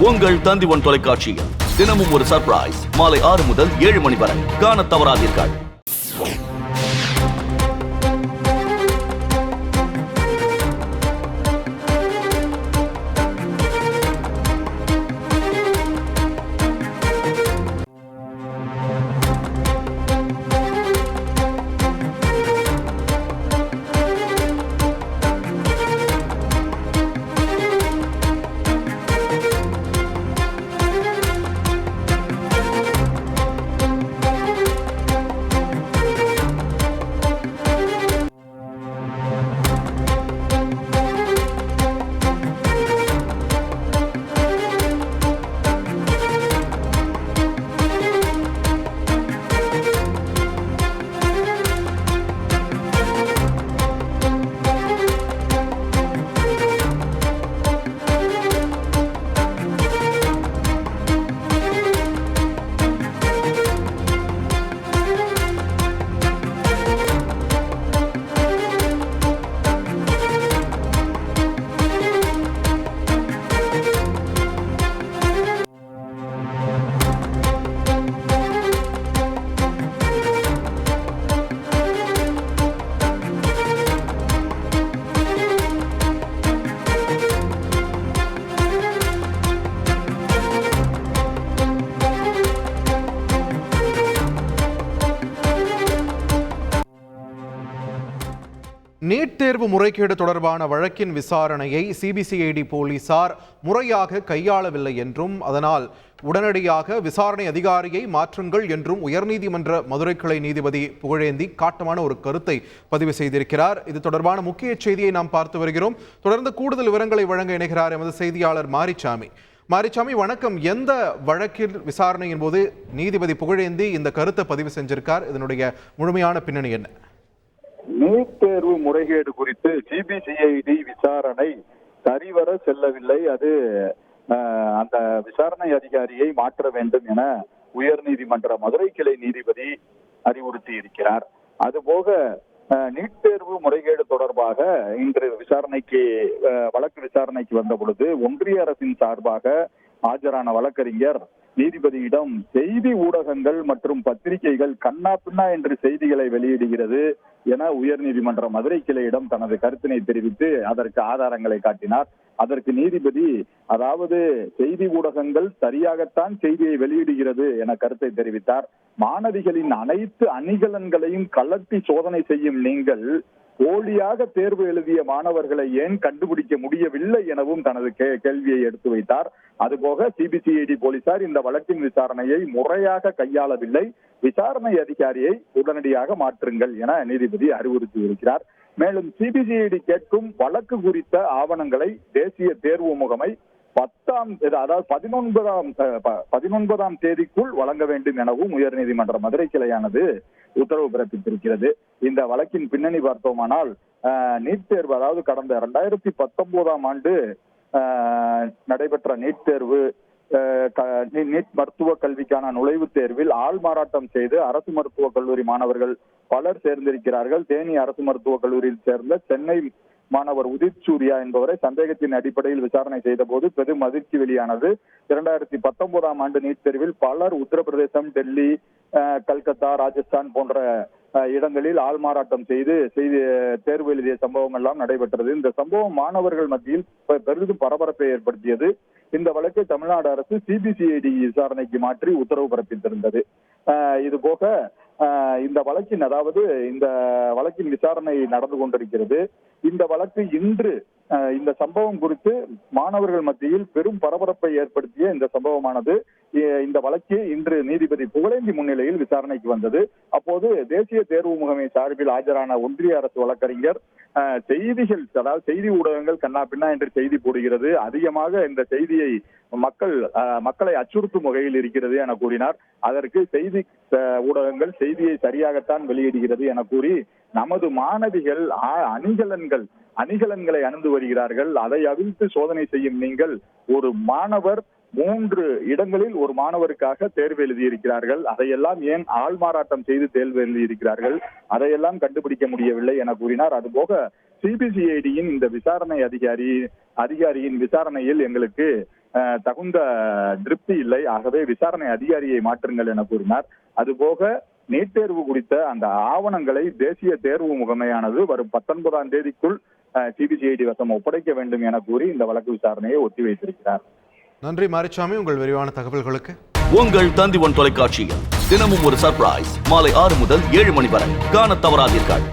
உங்கள் தந்தி1 தொலைக்காட்சியில் தினமும் ஒரு சர்ப்ரைஸ் மாலை 6 முதல் 7 மணி வரை காணத் தவறாதீர்கள். நீட் தேர்வு முறைகேடு தொடர்பான வழக்கின் விசாரணையை சிபிசிஐடி போலீசார் முறையாக கையாளவில்லை என்றும் அதனால் உடனடியாக விசாரணை அதிகாரியை மாற்றுங்கள் என்றும் உயர்நீதிமன்ற மதுரை கிளை நீதிபதி புகழேந்தி காட்டமான ஒரு கருத்தை பதிவு செய்திருக்கிறார். இது தொடர்பான முக்கிய செய்தியை நாம் பார்த்து வருகிறோம். தொடர்ந்து கூடுதல் விவரங்களை வழங்க இணைகிறார் எமது செய்தியாளர் மாரிச்சாமி. மாரிச்சாமி, வணக்கம். எந்த வழக்கில் விசாரணையின் போது நீதிபதி புகழேந்தி இந்த கருத்தை பதிவு செஞ்சிருக்கார்? இதனுடைய முழுமையான பின்னணி என்ன? நீட் தேர்வு முறைகேடு குறித்து சிபிசிஐடி விசாரணை சரிவர செல்லவில்லை. அது அந்த விசாரணை அதிகாரியை மாற்ற வேண்டும் என உயர்நீதிமன்ற மதுரை கிளை நீதிபதி அறிவுறுத்தி இருக்கிறார். அதுபோக நீட் தேர்வு முறைகேடு தொடர்பாக இன்று வழக்கு விசாரணைக்கு வந்த பொழுது ஒன்றிய அரசின் சார்பாக ஆஜரான வழக்கறிஞர் நீதிபதியிடம் செய்தி ஊடகங்கள் மற்றும் பத்திரிகைகள் கண்ணா பின்னா என்று செய்திகளை வெளியிடுகிறது என உயர்நீதிமன்ற மதுரை கிளையிடம் தனது கருத்தினை தெரிவித்து அதற்கு ஆதாரங்களை காட்டினார். அதற்கு நீதிபதி, அதாவது செய்தி ஊடகங்கள் சரியாகத்தான் செய்தியை வெளியிடுகிறது என கருத்தை தெரிவித்தார். மாணவிகளின் அனைத்து அணிகலன்களையும் கலட்டி சோதனை செய்யும் நீங்கள் போலியாக தேர்வு எழுதிய மாணவர்களை ஏன் கண்டுபிடிக்க முடியவில்லை எனவும் தனது கேள்வியை எடுத்து வைத்தார். அதுபோக சிபிசிஐடி போலீசார் இந்த வழக்கின் விசாரணையை முறையாக கையாளவில்லை, விசாரணை அதிகாரியை உடனடியாக மாற்றுங்கள் என நீதிபதி அறிவுறுத்தி இருக்கிறார். மேலும் சிபிசிஐடி கேட்கும் வழக்கு குறித்த ஆவணங்களை தேசிய தேர்வு முகமை 19ஆம் தேதிக்குள் வழங்க வேண்டும் எனவும் உயர்நீதிமன்ற மதுரை கிளையானது உத்தரவு பிறப்பித்திருக்கிறது. இந்த வழக்கின் பின்னணி பார்த்தோமானால் நீட் தேர்வு, அதாவது கடந்த 2019ஆம் ஆண்டு நடைபெற்ற நீட் தேர்வு, நீட் மருத்துவ கல்விக்கான நுழைவுத் தேர்வில் ஆள்மாறாட்டம் செய்து அரசு மருத்துவக் கல்லூரி மாணவர்கள் பலர் சேர்ந்திருக்கிறார்கள். தேனி அரசு மருத்துவக் கல்லூரியில் சேர்ந்த சென்னை மாணவர் உதித் சூர்யா என்பவரை சந்தேகத்தின் அடிப்படையில் விசாரணை செய்த போது பெரும் அதிர்ச்சி வெளியானது. 2019ஆம் ஆண்டு நீட் தேர்வில் பலர் உத்தரப்பிரதேசம், டெல்லி, கல்கத்தா, ராஜஸ்தான் போன்ற இடங்களில் ஆள்மாறாட்டம் செய்து தேர்வு எழுதிய சம்பவம் எல்லாம் நடைபெற்றது. இந்த சம்பவம் மாணவர்கள் மத்தியில் பெரிதும் பரபரப்பை ஏற்படுத்தியது. இந்த வழக்கை தமிழ்நாடு அரசு சிபிசிஐடி விசாரணைக்கு மாற்றி உத்தரவு பிறப்பித்திருந்தது. இதுபோக இந்த வழக்கின் விசாரணை நடந்து கொண்டிருக்கிறது. இந்த வழக்கு இன்று இந்த சம்பவம் குறித்து மாணவர்கள் மத்தியில் பெரும் பரபரப்பை ஏற்படுத்திய இந்த சம்பவமானது இந்த வழக்கு இன்று நீதிபதி புகழேந்தி முன்னிலையில் விசாரணைக்கு வந்தது. அப்போது தேசிய தேர்வு முகமை சார்பில் ஆஜரான ஒன்றிய அரசு வழக்கறிஞர் செய்திகள், அதாவது செய்தி ஊடகங்கள் கண்ணா பின்னா என்று செய்தி போடுகிறது, அதிகமாக இந்த செய்தியை மக்களை அச்சுறுத்தும் வகையில் இருக்கிறது என கூறினார். அதற்கு செய்தி ஊடகங்கள் செய்தியை சரியாகத்தான் வெளியிடுகிறது என கூறி நமது மாணவிகள் அணிகலன்களை அணிந்து வருகிறார்கள், அதை அவிழ்த்து சோதனை செய்யும் நீங்கள் ஒரு மாணவர் 3 இடங்களில் ஒரு மாணவருக்காக தேர்வு எழுதியிருக்கிறார்கள், அதையெல்லாம் ஏன் ஆள்மாறாட்டம் செய்து தேர்வு எழுதியிருக்கிறார்கள், அதையெல்லாம் கண்டுபிடிக்க முடியவில்லை என கூறினார். அதுபோக சிபிசிஐடியின் இந்த விசாரணை அதிகாரியின் விசாரணையில் எங்களுக்கு தகுந்த திருப்தி இல்லை. ஆகவே விசாரணை அதிகாரியை மாற்றுங்கள் என கூறினார். அதுபோக நீட் தேர்வு குறித்த அந்த ஆவணங்களை தேசிய தேர்வு முகமையானது வரும் 19ஆம் தேதிக்குள் சிபிசிஐடி வசம் ஒப்படைக்க வேண்டும் என கூறி இந்த வழக்கு விசாரணையை ஒத்திவைத்திருக்கிறார். நன்றி மாரிச்சாமி, உங்கள் விரிவான தகவல்களுக்கு. உங்கள் தந்தி ஒன் தொலைக்காட்சியில் தினமும் ஒரு சர்ப்ரைஸ் மாலை 6 முதல் 7 மணி வரை காணத் தவறாதீர்கள்.